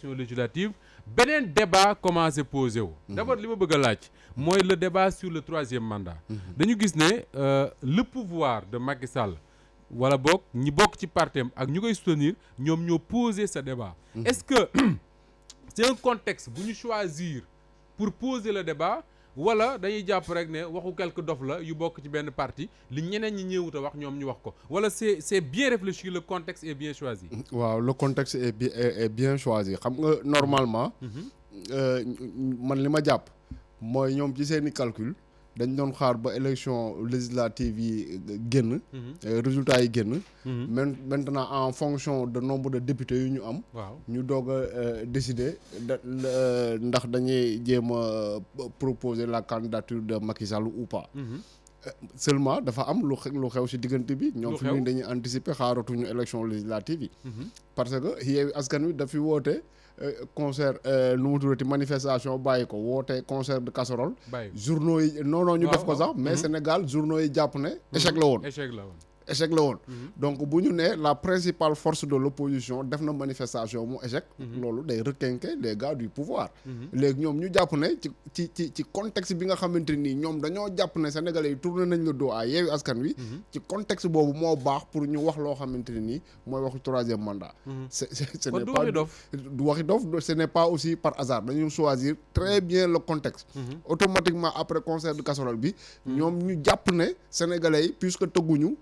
élection législative beneen débat commencé posé wu. D'abord li ma bëgg a laaj mooy le débat sur le 3e mandat. dañu gis ne le pouvoir de Macky Sall wala boog ñi bokk ci partem ak ñu koy soutenir ñoom ñoo posé ce débat. Est-ce que c'est un contexte bu ñu choisir pour poser le débat wala dañuy jàpp rek ne waxu quelque dof la yu bokk ci benn parti li ñeneen ñi ñëwut a wax ñoom ñu wax ko wala c'est bien réfléchi, le contexte est bien choisi. waaw le contexte est bien choisi xam nga normalement. man li ma jàpp mooy ñoom ci seeni calcul dañ doon xaar ba élection législative yi génn. résultats yi génn. maintenant en fonction de nombre de députés yu ñu am. waaw ñu doog a décider ndax dañuy jéem a proposer la candidature de Macky Sall ou pas. Seulement dafa am lu xew ci diggante bi. ñoom fi mu dañuy anticiper xaaratuñu élection législative yi. parce que Yewwi Askan Wi dafi woote. concert nu mu tuddati manifestation bàyyi ko woote concert de casserole. journaux yi non ñu def ko sax mais Sénégal journaux yi jàpp ne échec la woon. échec la woon. donc bu ñu nee la principale force de l'opposition def na manifestation mu échec. loolu day requinquer les gars du pouvoir. léegi ñoom ñu jàpp ne ci contexte bi nga xamante nii ñoom dañoo jàpp ne sénégalais yi tourné nañ le dos à Yewwi Askan Wi. ci contexte boobu moo baax pour ñu wax loo xamante ne nii mooy waxu 3e mandat. ce n'est pas du waxi dof ce n'est pas aussi par hasard dañu choisir très bien le contexte. automatiquement après concert de casserole bi. ñoom ñu jàpp ne sénégalais yi puisque tëgguñu.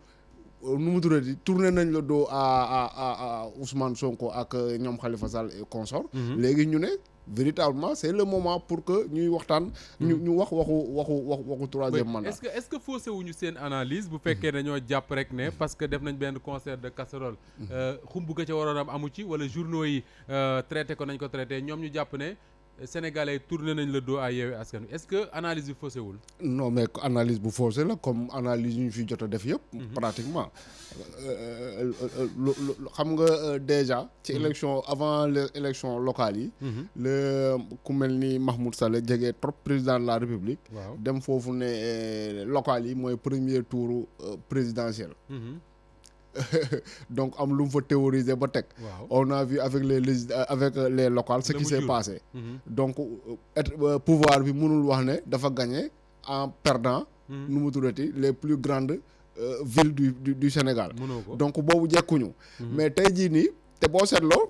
nu mu tuddati tourné nañ le dos à Ousmane Sonko ak ñoom Khalifa Sall et consort léegi ñu ne véritablement c'est le moment pour que ñuy waxtaan ñu wax waxu 3e mandat. est-ce que faussé wuñu seen analyse bu fekkee dañoo jàpp rek ne parce que def nañ benn concert de casserole xumb ga ca waroon am amu ci wala journaux yi traité ko nañ ko traité ñoom ñu jàpp ne Sénégalais tourné nañ le dos à Yewwi Askan Wi est-ce que analyse bi faussé wul. non mais analyse bu faussé la comme analyse yu ñu fi jot a def yëpp. pratiquement xam nga déjà. ci élection avant les élections locales yi. le ku mel ni Mahmoud Saleh jege trop président de la République. dem foofu ne locales yi mooy premier tour présidentiel. donc am lu mu fa théoriser ba teg. on a vu avec les locales ce qui s'est passé. donc pouvoir bi mënul wax ne dafa gagner en perdant. nu mu tuddati les plus grandes villes du Sénégal. donc boobu jekkuñu. mais tey jii nii te boo seetloo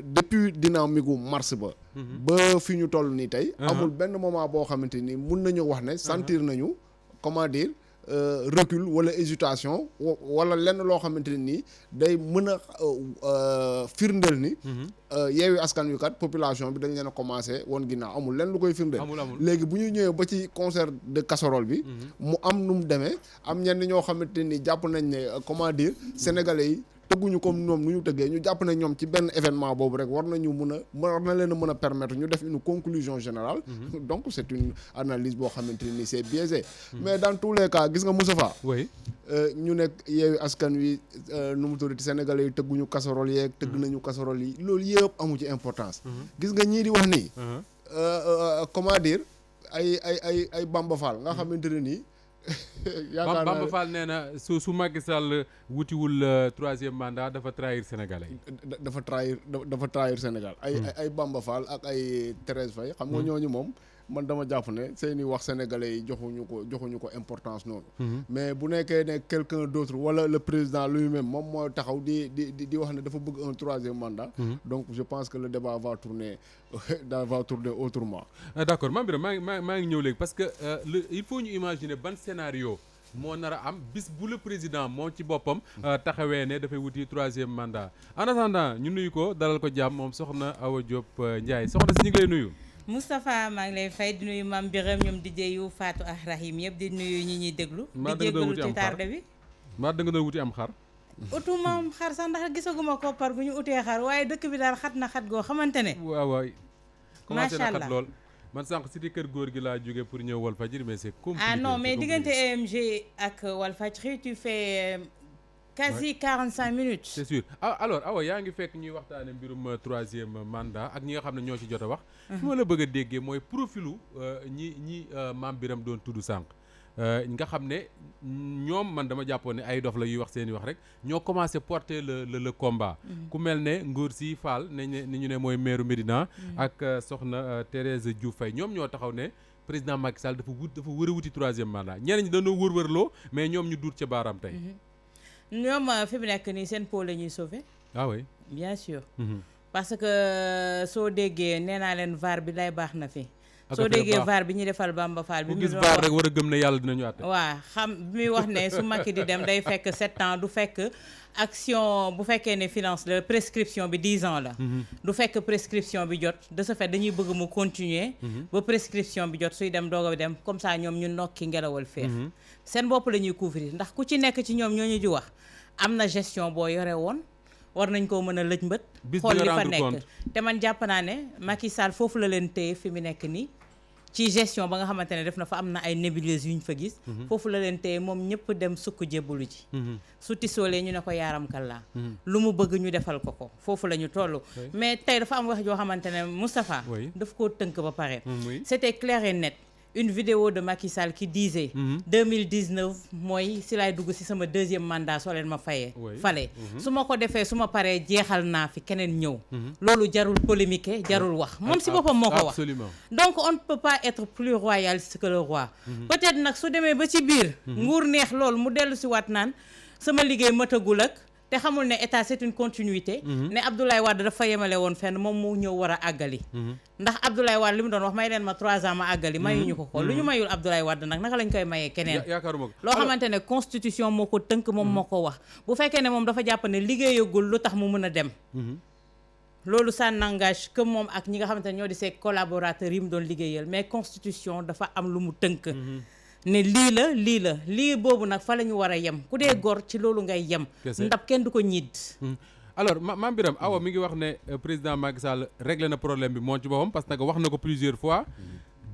depuis dynamique gu mars ba fi ñu toll nii tey. amul benn moment boo xamante ni mun nañu wax ne sentir nañu comment dire. recul wala hésitation wala lenn loo xamante ne nii day mën a firndeel ni. Yewwi Askan Wi kat population bi dañ leen a commencé woon ginnaaw amul lenn lu koy firndeel. léegi bu ñu ñëwee ba ci concert de casserole bi. mu am nu mu demee am ñenn ñoo xamante ni jàpp nañ ne comment dire sénégalais yi. tëgguñu comme ñoom nu ñu tëggee ñu jàpp ne ñoom ci benn événement boobu rek war na leen a mën a permettre ñu def une conclusion générale. donc c'est une analyse boo xamante ni c'est biaisé. mais dans tous les cas gis nga Moustapha. oui ñu nekk Yewwi Askan Wi nu mu tuddati sénégalais yi tëgguñu casserole yeeg. tëgg nañu casserole yi loolu yëpp amu ci importance. gis nga ñii di wax nii. comment dire ay Bamba Fall nga xamante ne nii. yaakaar naa Bamba Fall nee na su Macky Sall wutiwul 3e mandat dafa trahir Sénégalais yi. dafa trahir Sénégal. ay Bamba Fall ak ay Thérèse Faye xam nga ñooñu moom man dama jàpp ne seeni wax sénégalais yi joxuñu ko importance noonu. mais bu nekkee ne quelqu'un d'autre wala le président lui-même moom moo taxaw di wax ne dafa bëgg un 3e mandat. donc je pense que le débat va tourner autrement. d'accord Mame Birame maa ngi ñëw léegi parce que il faut ñu imaginer ban scénario moo nar a am bis bu le président moom ci boppam taxawee ne dafay wuti 3e mandat en attendant ñu nuyu ko dalal ko jàmm moom soxna Awa Diop Ndiaye soxna si ñu ngi lay nuyu. Moustapha maa ngi lay fay di nuyu Mame Birame ñoom di yu Fatou ak Rahim yëpp di nuyu ñi ñuy déglu. di jéggalu ci tardé bi. mbaa da nga doon wuti am xar. utuma xar sax ndax gisaguma koppar gu ñu utee xar waaye dëkk bi daal xat na xat goo xamante ne. waaw commencé na macha xat lool. man sànq si di kër góor gi laa jóge pour ñëw Walfadjri mais c'est compliqué. ah non mais diggante EMG ak Walfadjri tu fais quasi 45 minutes. c'est sûr alors Awa yaa ngi fekk ñuy waxtaane mbirum 3e mandat ak ñi nga xam ne ñoo ci jot a wax. fi ma la bëgg a déggee mooy profilu ñi Mame Birame doon tudd sànq nga xam ne ñoom man dama jàppoon ne ay dof la yuy wax seen i wax rek ñoo commencé porter le combat. ku mel ne Ngor Sy Fall ni ñu ne mooy maire Médina. ak soxna Thérèse Diouf Faye ñoom ñoo taxaw ne président Macky Sall dafa wër a wuti 3e mandat ñeneen ñi dañoo wër-wërloo mais ñoom ñu duut ca baaraam tey. ñoom fi mu nekk nii seen pôle la ñuy sauver. ah oui bien sûr. parce que soo déggee nee naa leen VAR bi lay baax na fi. soo déggee VAR bi ñu defal Bamba Fall bi. mu gis VAR rek war a gëm ne yàlla dinañu àtte. waaw xam bi muy wax ne su Macky di dem day fekk 7 ans du fekk action bu fekkee ne finance la prescription bi 10 ans la. du fekk prescription bi jot de ce fait dañuy bëgg mu continuer. ba prescription bi jot suy dem doog a dem comme ça ñoom ñu nokki ngelawal féex. seen bopp la ñuy couvrir ndax ku ci nekk ci ñoom ñoo ñu di wax am na gestion boo yore woon. war nañ koo mën a lëj mbët xool li fa nekk te man jàpp naa ne Macky Sall foofu la leen téye fi mu nekk nii ci gestion ba nga xamante ne def na fa am na ay nébuleuses yu ñu fa gis foofu la leen téye moom ñëpp dem sukk jébbalu ji su tisoolee ñu ne ko yaaram kallaa lu mu bëgg ñu defal ko foofu la ñu toll mais tey dafa am wax joo xamante ne Moustapha daf koo tënk ba pare c'était clair et net une vidéo de Macky Sall qui disait 2019 mooy si laay dugg si sama 2e mandat soo leen ma fale su ma ko defee su ma paree jeexal naa fi keneen ñëw loolu jarul polémique jarul wax moom si boppam moo ko wax donc on ne peut pas être plus royaliste que le roi peut-être nag su demee ba ci biir nguur neex loolu mu dellu si waat naan sama liggéey matagul ak te xamul ne état c'est une continuité ne Abdoulaye Wade dafa yemale woon fenn moom mu ñëw war a àggali ndax Abdoulaye Wade li mu doon wax may leen ma 3 ans ma àggali mayuñu ko lu ñu mayul Abdoulaye Wade nag naka lañ koy mayee keneen yaakaaruma ko loo xamante ne constitution moo ko tënk moom moo ko wax bu fekkee ne moom dafa jàpp ne liggéeyagul lu tax mu mën a dem loolu ça n'engage que moom ak ñi nga xamante ne ñoo di ses collaborateurs yi mu doon liggéeyal mais constitution dafa am lu mu tënk ne lii boobu nag fa la ñu war a yem ku dee gor ci loolu ngay yem ndab kenn du ko ñiid alors Mame Birame Awa mi ngi wax ne président Macky Sall réglé na problème bi moom ci boppam parce que wax na ko plusieurs fois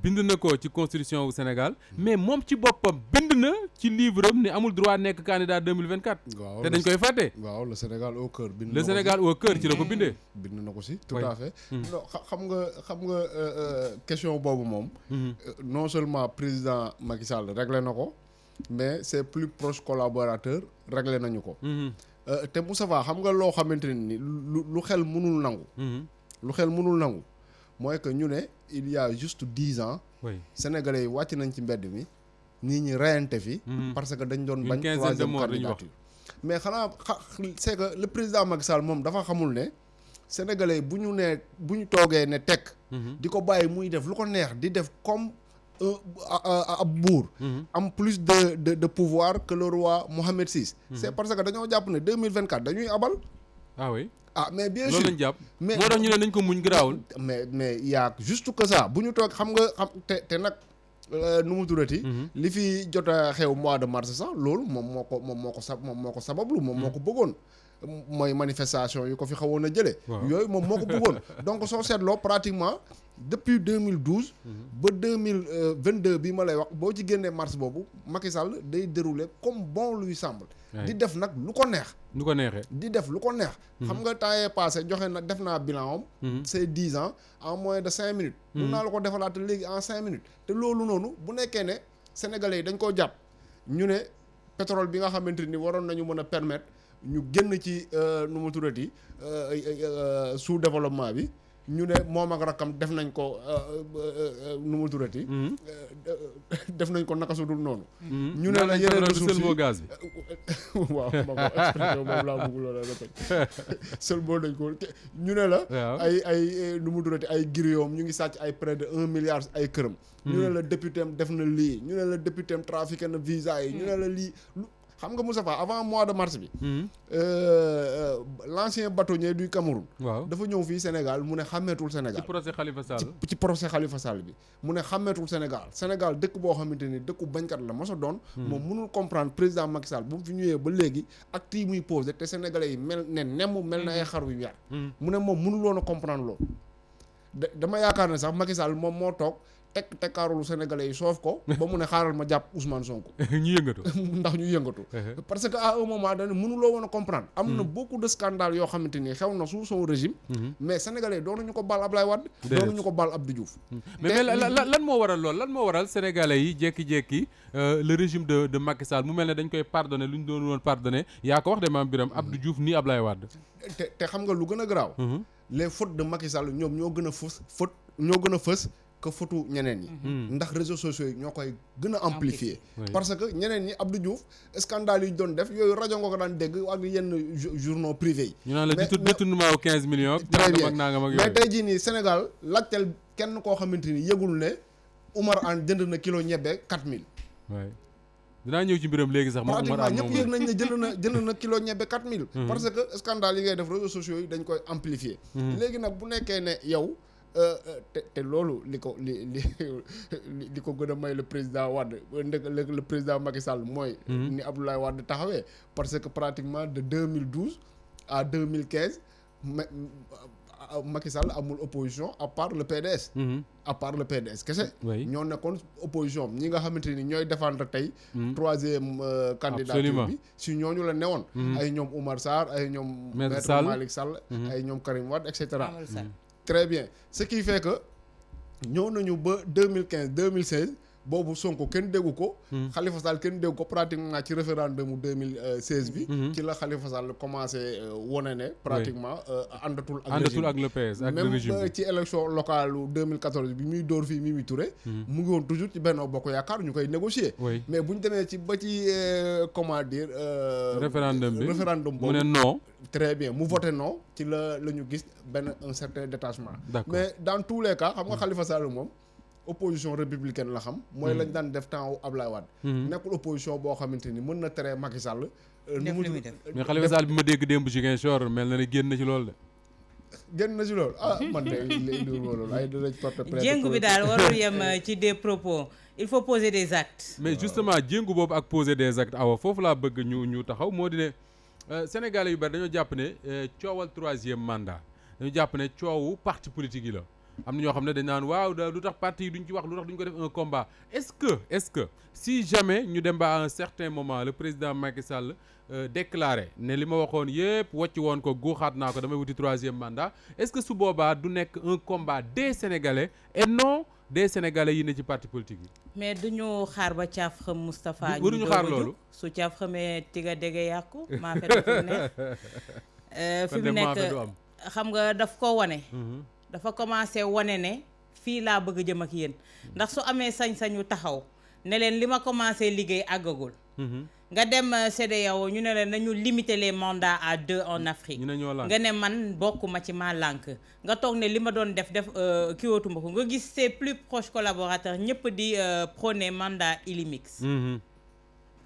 bind na ko ci constitution wu Sénégal mais moom ci boppam bind na ci livre am ne amul droit nekk candidat 2024 te dañ koy fàtte waaw le Sénégal au cœur le Sénégal au cœur ci la ko bindee bind na ko si tout à fait non xam nga question boobu moom non seulement président Macky Sall réglé na ko mais ses plus proches collaborateurs réglé nañu ko te Moustapha xam nga loo xamante ne ni lu xel mënul nangu mooy que ñu ne il y a juste 10 ans sénégalais yi wàcc nañ ci mbedd mi nit ñi reyante fi parce que dañ doon bañ 3e candidature mais xanaa c'est que le président Macky Sall moom dafa xamul ne sénégalais bu ñu toogee ne tekk di ko bàyyi muy def lu ko neex di def comme ab buur am plus de pouvoir que le roi Mohammed VI c'est parce que dañoo jàpp ne 2024 dañuy abal mais bien sûr loolu lañ jàpp mais moo tax ñu ne nañ ko muñ garaawul mais y a juste que ça bu ñu toog xam te nag nu mu tuddati li fi jot a xew mois de mars sax loolu moom moo ko sabablu moom moo ko bëggoon mooy manifestation yu ko fi xawoon a jëlee yooyu moom moo ko bëggoon donc soo seetloo pratiquement depuis 2012 ba 2022 bi ma lay wax boo ci génnee mars boobu Macky Sall day dérouler comme bon lui semble di def nag lu ko neex lu ko neexee di def lu ko neex xam nga temps yee passé joxe na def naa bilan am c'est 10 ans en moins de 5 minutes mun naa la ko defalaat léegi en 5 minutes te loolu noonu bu nekkee ne sénégalais yi dañ koo jàpp ñu ne pétrole bi nga xamante ni waroon nañu mën a permettre ñu génn ci nu mu tuddati sous développement bi ñu ne moom ak rakkam def nañ ko nu mu tuddati def nañ ko naka su dul noonu ñu ne la yeneen ressources yi gaz bi waaw ma ko expliqué moom laa bëgg loola répété seulement dañ ko ñu ne la ay nu mu tuddati ay grioom ñu ngi sàcc ay près de 1 milliard ay këram ñu ne la député am def na lii ñu ne la député am trafiqué na visa yi ñu ne la lii xam nga Moustapha avant mois de mars bi l'ancien bâtonnier du Cameroun dafa ñëw fii Sénégal mu ne xàmmeetul Sénégal ci procès Khalifa Sall bi mu ne xàmmeetul Sénégal dëkk boo xamante ni dëkku bañkat la mos a doon moom mënul comprendre président Macky Sall bu mu fi ñëwee ba léegi acte yi muy posé te sénégalais yi mel ne nemm mel na ay xar yu yar mu ne moom mënul woon a comprendre loolu dama yaakaar ne sax Macky Sall moom moo toog tekkaarulu sénégalais yi soof ko ba mu ne xaaral ma jàpp Ousmane Sonko ñu yëngatu ndax ñu yëngatu parce que à un moment donné mënuloo woon a comprendre am na beaucoup de scandales yoo xamante ni xew na sous son régime mais sénégalais doonuñu ko baal Ablaye Wade doonuñu ko baal Abdou Diouf mais lan moo waral lool lan moo waral sénégalais yi jékki-jékki le régime de Macky Sall mu mel ne dañ koy pardonné lu ñu doon woon pardonné yaa ko wax de Mame Birame Abdou Diouf nii Ablaye Wade te xam nga lu gën a garaaw les fautes de Macky Sall ñoom ñoo gën a fës que photo ñeneen ñi ndax réseaux sociaux yi ñoo koy gën a amplifier parce que ñeneen ñi Abdou Diouf scandale yi ñu doon def yooyu rajo nga ko daan dégg ak yenn journaux privés yi ñu naan la détournement wu 15 millions très bien nangam ak mais tey jii nii Sénégal laajteel kenn koo xamante ni yëgul ne Oumar Anne jënd na kilo ñebbe 4000 waay dinaa ñëw ci mbiram léegi sax moom Oumar Anne ñëpp yëg nañ ne jënd na kilo ñebbe 4000 parce que scandale yi ngay def réseaux sociaux yi dañ koy amplifier léegi nag bu nekkee ne yow te loolu li ko gën a may le président Wade le président Macky Sall mooy ni Abdoulaye Wade taxawee parce que pratiquement de 2012 à 2015 Macky Sall amul opposition à part le PDS à part le PDS kese ñoo nekkoon opposition ñi nga xamante ni ñooy défendre tey troisième candidature bi si ñooñu la newoon ay ñoom Oumar Sarr ay ñoom Maître Malick Sall ay ñoom Karim Wade et cetera très bien ce qui fait que ñëw nañu ba 2015 2016 boobu Sonko kenn déggu ko Khalifa Sall kenn déggu ko pratiquement ci référendum 2016 bi ci la Khalifa Sall commencé wone ne pratiquement àndatul ak le PS ak le régime même ci élection locale 2014 bi muy dóor fii Mimi Touré mu ngi woon toujours ci Benno Bokk Yaakaar ñu koy négocier mais bu ñu demee ci ba ci comment dire référendum boobu mu ne non très bien mu voté non ci la ñu gis un certain détachement mais dans tous les cas xam nga Khalifa Sall moom opposition républicaine la xam mooy lañ daan def temps wu Ablaye Wade nekkul opposition boo xamante ni mën na tere Macky Sall mais Khalifa Sall bi ma dégg démb Ziguinchor mel na ne génn na ci loolu de génn na ci loolu man de liwul loolu ay dinañ porte plainte jéngu bi daal warul yem ci des propos il faut poser des actes mais justement jéngu boobu ak poser des actes awa foofu laa bëgg ñu taxaw moo di ne Sénégalais yu bari dañoo jàpp ne coowal troisième mandat dañu jàpp ne coowu parti politique yi la am na ñoo xam ne dañ naan waaw lu tax parti yi duñ ci wax lu tax duñ ko def un combat est-ce que si jamais ñu dem ba à un certain moment le président Macky Sall déclaré ne li ma waxoon yépp wàcc woon ko guuxaat naa ko damay wuti troisième mandat est-ce que su boobaa du nekk un combat des Sénégalais et non des Sénégalais yi ne ci parti politique yi mais duñu xaar ba caaf xam Moustapha waruñu xaar loolu su caaf xamee tiga dégge yàqu maa fe dafa neex fi mu nekk xam nga daf ko wane dafa commencé wane ne fii laa bëgg jëm ak yéen ndax su amee sañ-sañu taxaw ne leen li ma commencé liggéey àggagul nga dem CEDEAO ñu ne leen nañu limiter les mandats à 2 en Afrique nga ne man bokkuma ci maa lànk nga toog ne li ma doon def kiiwatuma ko nga gis ses plus proches collaborateurs ñëpp di prôner mandat illimix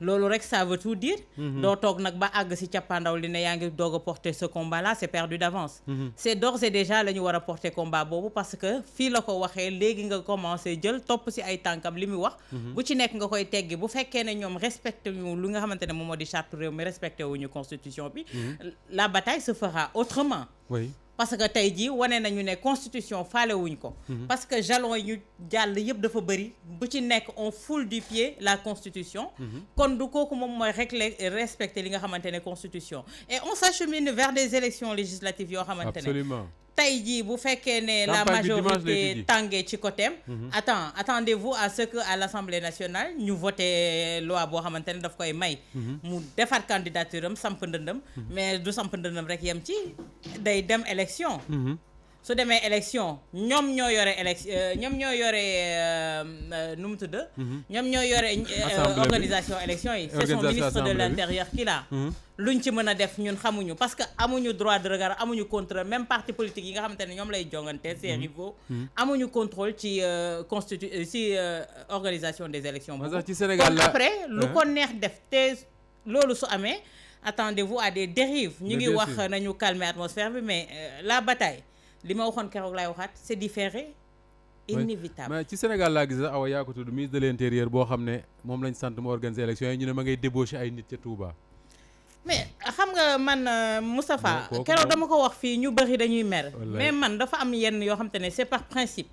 loolu rek ça veut tout dire doo toog nag ba àgg si cappaandaw li ne yaa ngi doog a porter ce combat là c'est perdu d'avance c'est d'ores et déjà la ñu war a porter combat boobu parce que fii la ko waxee léegi nga commencé jël topp si ay tànkam li muy wax bu ci nekk nga koy teggi bu fekkee ne ñoom respecté ñu lu nga xamante ne moom moo di charte réew mi respecté wuñu constitution bi la bataille se fera autrement oui parce que tey jii wane nañu ne constitution faale wuñ ko parce que jalon yi ñu jàll yëpp dafa bëri bu ci nekk on foule du pied la constitution kon du kooku moom mooy rek respecter li nga xamante ne constitution et on s'achemine vers des élections législatives yoo xamante ne absolument tey jii bu fekkee ne la majorité tàngee ci côté attendez-vous à ce que à l'Assemblée nationale ñu voté loi boo xamante ne daf koy may mu defar candidature am samp ndëndam mais du samp ndëndam rek yem ci day dem élection su demee élection ñoom ñoo yore nu mu tudd ñoom ñoo yore organisation élection yi c'est son ministre de l'intérieur qui l'a luñ ci mën a def ñun xamuñu parce que amuñu droit de regard amuñu contrôle même parti politique yi nga xamante ne ñoom lay jongante ses rivaux amuñu contrôle ci organisation des élections boobu ci Sénégal la après lu ko neex def te loolu su amee attendez-vous à des dérives ñu ngi wax nañu calmer atmosphère bi mais la bataille li ma waxoon keroog laay waxaat c'est différé inévitable mais ci Sénégal laa gis awa yaa ko tudd ministre de l'intérieur boo xam ne moom lañ sant mu organiser élection yi ñu ne ma ngay débaucher ay nit ca Touba mais xam nga man Moustapha keroog dama ko wax fii ñu bëri dañuy mer mais man dafa am yenn yoo xam te ne c'est par principe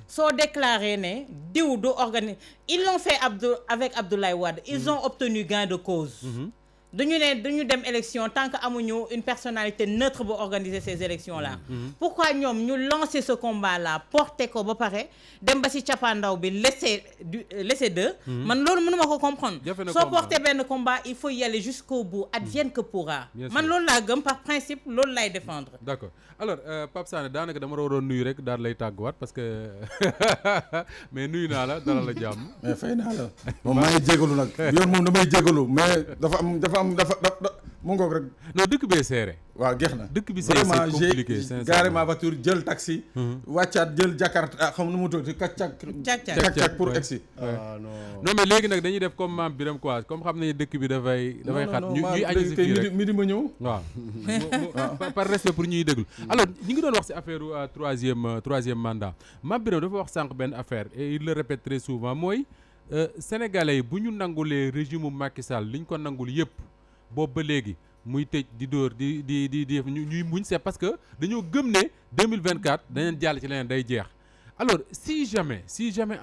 soo déclaré ne diw du organiser ils l'ont fait avec Abdoulaye Wade ils ont obtenu gain de cause dañu dem élection tant que amuñu une personnalité neutre bu organiser ces élections là pourquoi ñoom ñu lancer ce combat là porter ko ba pare dem ba ci cappaandaw bi laisser deux man loolu mënuma ko comprendre soo porter benn combat il faut y aller jusqu'au bout advienne que pourra man loolu laa gëm par principe loolu lay défendre d'accord alors Pape Sané daanaka dama waroon nuyu rek daal lay tàgguwaat parce que mais nuyu naa la dalal la jàmm mais fay naa la moom maa ngi jégalu nag yoon moom damay jégalu mais dafa mu ngoog rek non dëkk bee seere waaw geex na dëkk bi c'est compliqué j'ai garé ma voiture jël taxi wàccaat jël Jakarta xam nu mu tudd cak pour egsi non mais léegi nag dañuy def comme maam Biram quoi comme xam nañu dëkk bi dafay xat ñuy añi si fii rek midi ma ñëw waaw par respect pour ñuy déglu alors ñi ngi doon wax si affaire troisième mandat maam Biram dafa wax sànq benn affaire et il le répète très souvent mooy sénégalais yi bu ñu nangulee régime Macky Sall li ñu ko nangul yëpp boobu ba léegi muy tëj di dóor di ñuy muñ c'est parce que dañoo gëm ne 2024 dañeen jàll ci leneen day jeex alors si jamais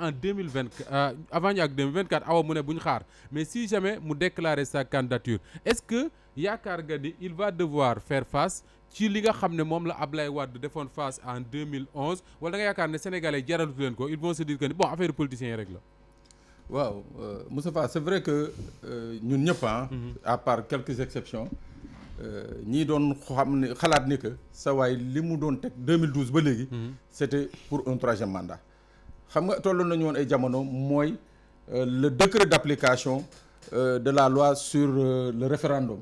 en 2024 avant ñu ak 2024 awa mu ne bu ñu xaar mais si jamais mu déclarer sa candidature est-ce que yaakaar nga ni il va devoir faire face ci li nga xam ne moom la Ablaye Wade defoon face en 2011 wala da nga yaakaar ne sénégalais jaralutu leen ko ils vont se dire que ni bon affaire politiciens yi rek la waaw Moustapha c'est vrai que ñun ñëpp à part quelques exceptions ñii doon xam ne xalaat ni que sa waay li mu doon teg 2012 ba léegi c'était pour un troisième mandat xam nga tolloon nañu woon ay jamono mooy le décret d'application de la loi sur le référendum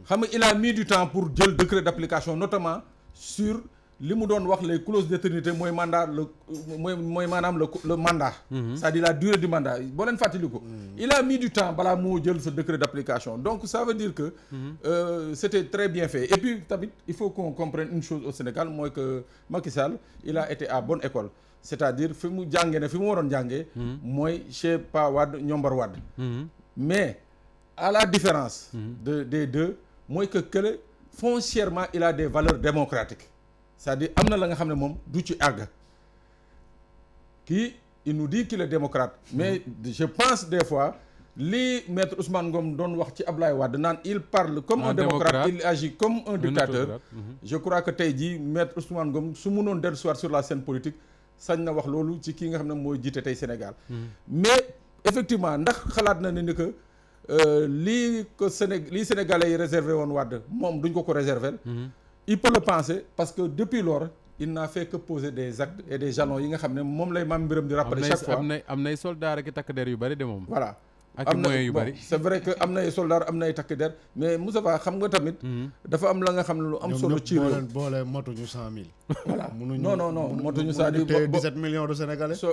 xam nga il a mis du temps pour jël décret d'application notamment sur li mu doon wax les clauses d'éternité mooy mandat mooy maanaam le mandat c'est-à-dire la durée du mandat boo leen fàttali ko il a mis du temps balaa moo jël ce décret d'application donc ça veut dire que c'était très bien fait et puis tamit il faut qu'on comprenne une chose au Sénégal mooy que Macky Sall il a été à bonne école c'est-à-dire fi mu jàngee ne fi mu waroon jàngee mooy chez Pa Wade Ñombar Wade mais à la différence des deux mooy que kële foncièrement il a des valeurs démocratiques c'est-à-dire am na la nga xam ne moom du ci àgg kii il nous dit qu'il est démocrate mais je pense des fois li maître Ousmane Ngom doon wax ci Ablaye Wade naan il parle comme un démocrate il agit comme un dictateur je crois que tey jii maître Ousmane Ngom su mënoon dellu soir sur la scène politique sañ na wax loolu ci kii nga xam ne mooy jiite tey Sénégal mais effectivement ndax xalaat na ne ni que lii Sénégalais yi réservé woon Wade moom duñ ko réserver il peut le penser parce que depuis lors il n'a fait que poser des actes et des jalons yi nga xam ne moom lay Mame Birame di rappeler chaque fois am nay soldats ak takk der yu bari de moom voilà ak moyens yu bari c'est vrai que am nay soldats am nay takk der mais Moustapha xam nga tamit dafa am la nga xam ne lu am solo ci réew boole matuñu 100 000 voilà non matuñu c'est-à-dire 17 millions de Sénégalais soo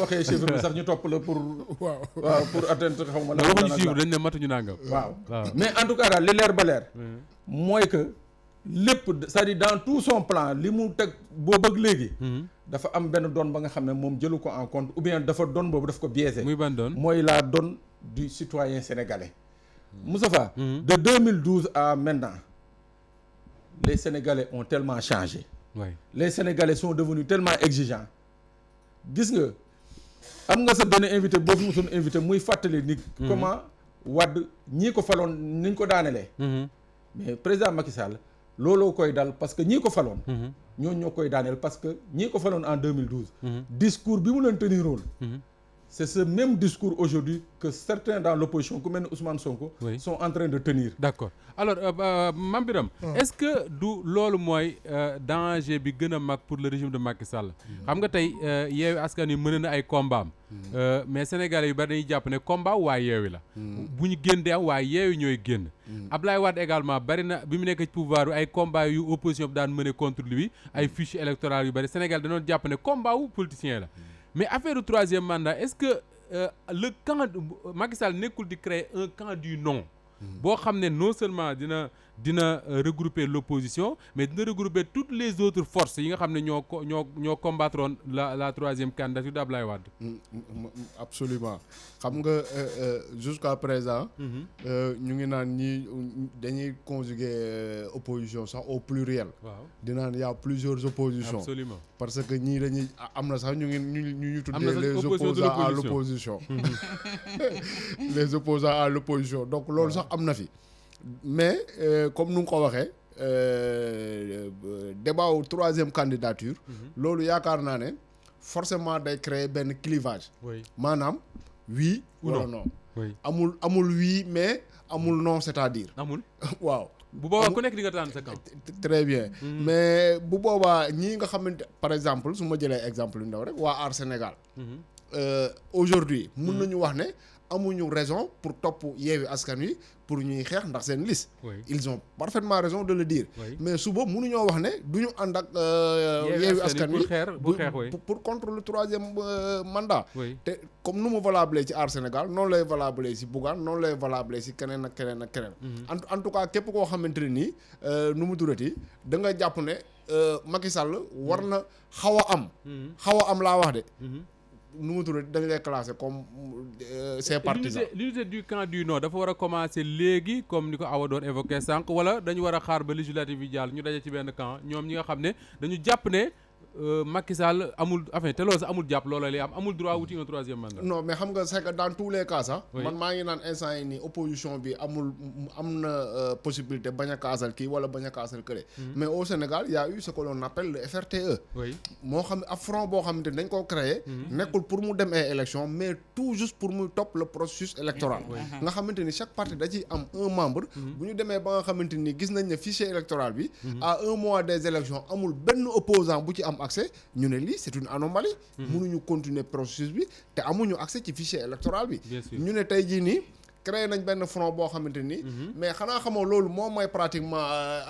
waxee chiffre bi sax ñu topp la pour waaw pour atteindre xaw ma la waxuñu chiffre dañ ne matuñu nangam waaw mais en tout cas daal li leer ba leer mooy que lépp c'est-à-dire dans tout son plan li mu teg boo bëgg léegi dafa am benn doon ba nga xam ne moom jëlu ko en compte ou bien dafa doon boobu daf ko biaisé muy ban doon mooy la donne du citoyen sénégalais Moustapha de 2012 à maintenant les Sénégalais ont tellement changé les Sénégalais sont devenus tellement exigeants gis nga am nga sa benn invité boo fi mu soon invité muy fàttali ni comment Wade ñii ko faloon niñ ko daanelee mais président Macky Sall looloo koy dal parce que ñii ko faloon ñooñu ñoo koy daaneel parce que ñii ko faloon en 2012 discours bi mu leen teniroon c'est ce même discours aujourd'hui que certains dans l'opposition ku mel ni Ousmane Sonko sont en train de tenir d'accord alors Mame Birame est-ce que du loolu mooy danger bi gën a mag pour le régime de Macky Sall xam nga tey Yewwi Askan Wi mën na ay combat am mais Sénégalais yu bari dañuy jàpp ne combat waa Yewwi la bu ñu génn di am waa Yewwi ñooy génn Ablaye Wade également bari na bi mu nekk ci pouvoir ay combat yu opposition bi daan mëne contre lui ay fiches électorales yu bari Sénégal dañoo jàpp ne combat wu politicien la mais affaire du troisième mandat est-ce que le camp Macky Sall nekkul di créer un camp du non boo xam ne non seulement dina regrouper l'opposition mais dina regrouper toutes les autres forces yi nga xam ne ñoo combattroon la troisième candidature d'Ablaye Wade. Absolument xam nga jusqu'à présent. ñu ngi naan ñi dañuy conjuguer opposition sax au pluriel. waaw di naan y a plusieurs oppositions. Absolument. parce que ñii dañuy am na sax ñu tuddee les opposants à l'opposition. les opposants à l'opposition donc loolu sax am na fi. mais comme nu nga ko waxee débat wu troisième candidature. loolu yaakaar naa ne forcément day créer benn clivage. maanaam oui wala non. amul oui mais amul non c'est-à-dire. amul waaw. bu boobaa ku nekk di nga tànn sa camp. très bien. mais bu boobaa ñii nga xamante par exemple su ma jëlee exemple yu ndaw rek waa Aar Sénégal. aujourd'hui mun nañu wax ne amuñu raison pour topp Yewwi Askan Wi pour ñuy xeex ndax seen liste. ils ont parfaitement raison de le dire. mais suba mënuñoo wax ne du ñu ànd ak. Yewwi Askan Wi pour contre le troisième mandat. te comme nu mu valable ci Aar Sénégal noonu lay valable ci Bougane noonu lay valable ci keneen ak keneen ak keneen. en tout cas képp koo xamante ne nii nu mu durati da nga jàpp ne Macky Sall war na xaw a am laa wax de. nu mu tudd dañ lay classé comme ses partisans. l'unité du camp du Nord dafa war a commencer léegi comme ni ko Awa doon évoqué sànq wala dañu war a xaar ba législative yi jàll ñu daje ci benn camp ñoom ñi nga xam ne dañu jàpp ne Macky Sall amul enfin te loolu sax amul jàpp loolu lay am amul droit wuti un troisième mandat. non mais xam nga c'est que dans tous les cas sax. man maa ngi naan instant yi nii opposition bi am na possibilité bañ a kaasal kii wala bañ a kaasal kële. mais au Sénégal il y a eu ce que l'on appelle le FRTE. moo xam ab front boo xamante ni dañ koo créé. nekkul pour mu dem ay élection mais tout juste pour muy topp le processus électoral. nga xamante ni chaque parti da ciy am un membre. bu ñu demee ba nga xamante ni gis nañ ne fichier électoral bi. à un mois des élections amul benn opposant bu ci am accès ñu ne lii c'est une anomalie. mënuñu continuer processus bi te amuñu accès ci fichier électoral bi. ñu ne tey jii nii créé nañ benn front boo xamante ni. mais xanaa xamoo loolu moo may pratiquement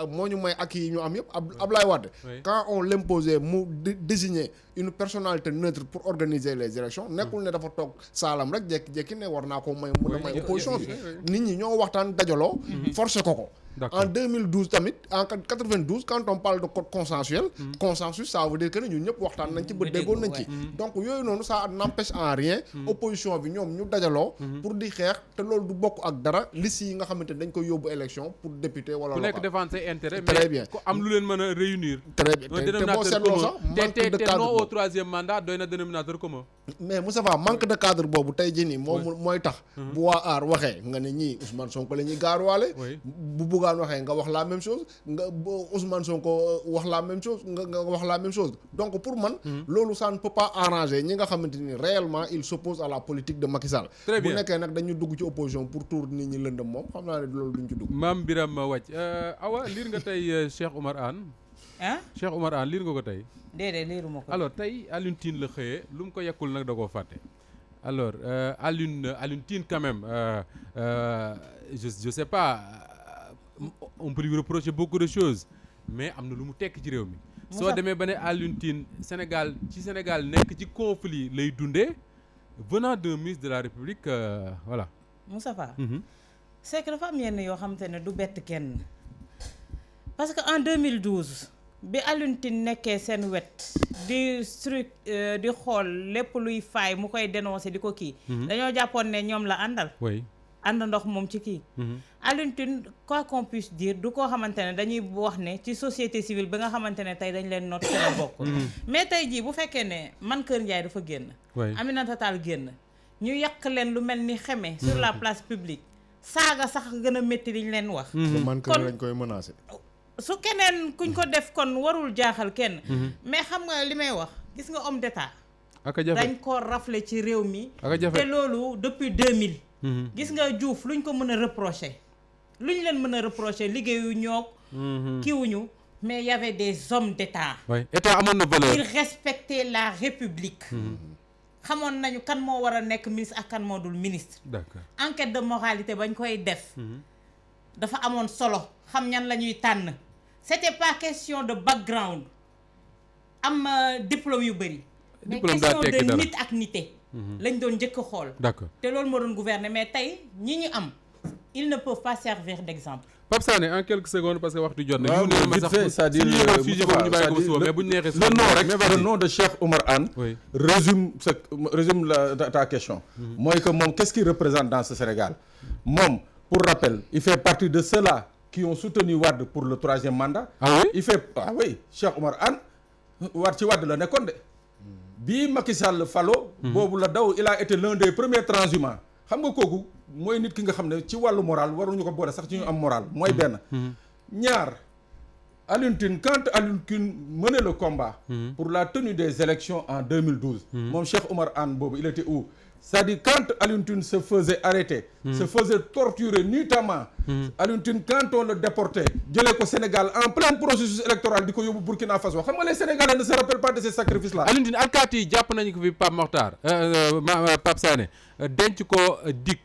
moo ñu may acquis yi ñu am yëpp Ablaye Wade. quand on l'imposait mu désigner une personnalité neutre pour organiser les élections nekkul ne dafa toog saalam rek jékki-jékki ne war naa ko may mun a may opposition bi. nit ñi ñoo waxtaan dajaloo. forcé ko. En 2012 tamit en 92 quand on parle de code consensuel. consensus ça veut dire que ne ñun ñëpp waxtaan nañ ci ba déggoon nañ ci. donc yooyu noonu ça n'empêche en rien. opposition bi ñoom ñu dajaloo. pour di xeex te loolu du bokk ak dara liste yi nga xamante dañ koy yóbbu élection pour député wala local. ku nekk défendre ses intérêts. très bien mais ku am lu leen mën a réunir. très bien te boo seetloo sax manque de cadre te non au troisième mandat doy na dénominateur commun. mais Moussa Fa manque de cadre boobu tey jii nii moom mooy tax. bu waa aar waxee nga ne ñii Ousmane Sonko la ñuy gaaruwaale. bu Bougane waxee nga wax la même chose nga Ousmane Sonko wax la même chose nga wax la même chose donc pour man. loolu ça ne peut pas arranger ñi nga xamante ni réellement il s'oppose à la politique de Macky Sall. très bien bu nekkee nag dañu dugg ci opposition pour tour nit ñi lëndëm moom xam naa ne loolu duñ ci dugg. Mame Birame Wathie Awa liir nga tey Cheikh Oumar Anne. Cheikh Oumar Anne liir nga ko tey. déedéet liiruma ko. alors tey Alioune Tine la xëyee lu mu ko yekkul nag da koo fàtte. alors Alioune Tine quand même je sais pas on peut lui reprocher beaucoup de choses mais am na lu mu tekk ci réew mi. soo demee ba ne Alioune Tine Sénégal nekk ci conflit lay dundee venant d'un ministre de la République voilà. Moustapha. c'est que dafa am yenn yoo xamante ne du bett kenn parce que en 2012. bi Alioune Tine nekkee seen wet di di xool lépp luy faay mu koy dénoncer di ko kii. dañoo jàppoon ne ñoom la àndal. ànd ndox moom ci kii. Alioune Tine quoi qu'on puisse dire du koo xamante ne dañuy wax ne ci société civile bi nga xamante ne tey dañ leen noot ci la bokk. mais tey jii bu fekkee ne man Kër Ndiaye dafa génn. Aminata Tall génn ñu yàq leen lu mel ni xeme. sur la place publique saaga sax gën a métti liñ leen wax. man Kër lañ koy menacer. su keneen kuñ ko def kon warul jaaxal kenn. mais xam nga li may wax gis nga homme d'état. dañ ko rafle ci réew mi. te loolu depuis 2000. gis nga Diouf luñ ko mën a reprocher. luñ leen mën a reprocher liggéeyu ñoog. kiiwuñu mais y avait des hommes d'état. état amoon na valeur. ils respectaient la république. xamoon nañu kan moo war a nekk ministre ak kan moo dul ministre. d'accord enquête de moralité bañ koy def. dafa amoon solo xam ñan la ñuy tànn. c'était pas question de background am diplôme yu bëri. mais question de nit ak nité. lañ doon njëkk a xool. d'accord te loolu moo doon gouverner mais tey ñi ñu am ils ne peuvent pas servir d'exemple. Pape Sané en quelques secondes parce que waxtu jot na. waaw vite fait, c'est-à-dire mais bu ñu neexee le nom rek le nom de Cheikh Oumar Anne résume ta question. mooy que moom qu'est-ce qu'il représente dans ce Sénégal. moom pour rappel il fait partie de ceux-là qui ont soutenu Wade pour le 3e mandat. Cheikh Oumar Anne ci Wade la nekkoon de. bii Macky Sall falo boobu la daw il a été l'un des premiers transhumants. xam nga kooku mooy nit ki nga xam ne ci wàllu moral waruñu ko boole sax ci ñu am moral mooy benn. ñaar Alioune Tine quand Alioune Tine menait le combat. pour la tenue des élections en 2012. moom Cheikh Oumar Anne boobu il était où. c'est-à-dire quand Alioune Tine se faisait arrêter. se faisait torturer nuitamment. Alioune Tine quand on le déportait jëlee ko Sénégal en plein processus électoral di ko yóbbu Burkina Faso xam nga les Sénégalais ne se rappellent pas de ces sacrifices là. Alioune Tine alkaati yi jàpp nañu ko fi Pape Mokhtar Pape Sané denc ko dik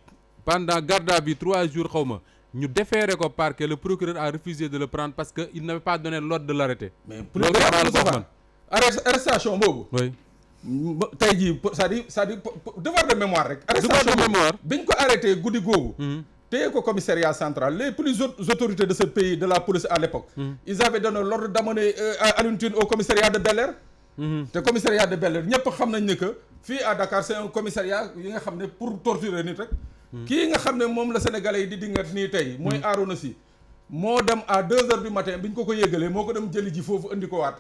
pendant garde à vue 3 jours xaw ma ñu déféré ko parquet le procureur a refusé de le prendre parce que il n'avait pas donné l'ordre de l'arrêter. mais plus grave arrestation boobu. oui. tey jii c'est-à-dire devoir de mémoire rek. devoir de mémoire biñ ko arrêté guddi googu. téye ko commissariat central les plus hautes autorités de ce pays de la police à l'époque ils avaient donné l'ordre d'amener Alioune Tine au commissariat de Bel-Air. te commissariat de Bel-Air ñëpp xam nañ ne que fii à Dakar c'est un commissariat yi nga xam ne pour torturer nit rek. kii nga xam ne moom la sénégalais yi di dingat nii tey. mooy Arouna Sy moo dem à 2 heures du matin bi ñu ko yëgalee moo ko dem jëli ji foofu andi ko waat.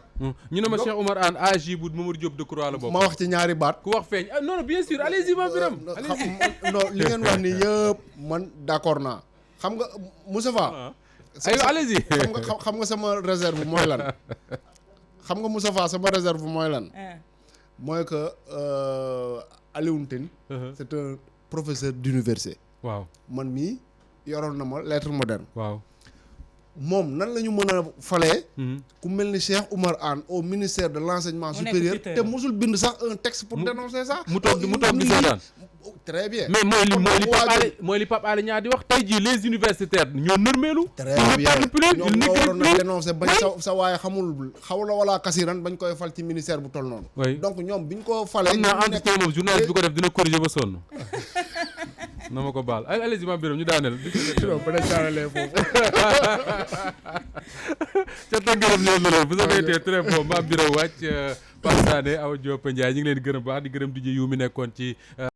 ñu ne ma Cheikh Oumar Anne AJ bu Mamadou Diop Decroix la bokk. ma wax ci ñaari baat. ku wax feeñ non non bien sûr allez-y ma biram non li ngeen wax ni yëpp man d'accord naa xam nga Moustapha. allez-y xam nga sama réserve mooy lan. xam nga Moustapha sama réserve mooy lan. mooy que Alioune Tine c'est un professeur d'université. waaw man mii yoroon na ma lettre moderne. waaw. moom nan la ñu mën a falee ku mel ni Cheikh Oumar Anne au ministère de l'enseignement supérieur te musul bind sax un texte pour dénoncer ça. mu toog di seetaan très bien. mais mooy li Pape Alé Niang di wax tey jii les universitaires ñoo nërmeelu. très bien ñoom ñoo waroon a dénoncer bañ sa waaye xamul xaw la wala kasiran bañ koy fal ci ministère bu toll noonu. donc ñoom biñ ko falee. am naa entretien moom journaliste bi ko def dina corriger ba sonn. na ma ko baal allez-y ma biram ñu daaneel. ba dañ daanelee foofu. ca tàngaram loolu la vous avez été très bon ma biram wàcc Pape Sané Awa Diop Ndiaye ñu ngi leen di gërëm baax di gërëm DJ yu mi nekkoon ci.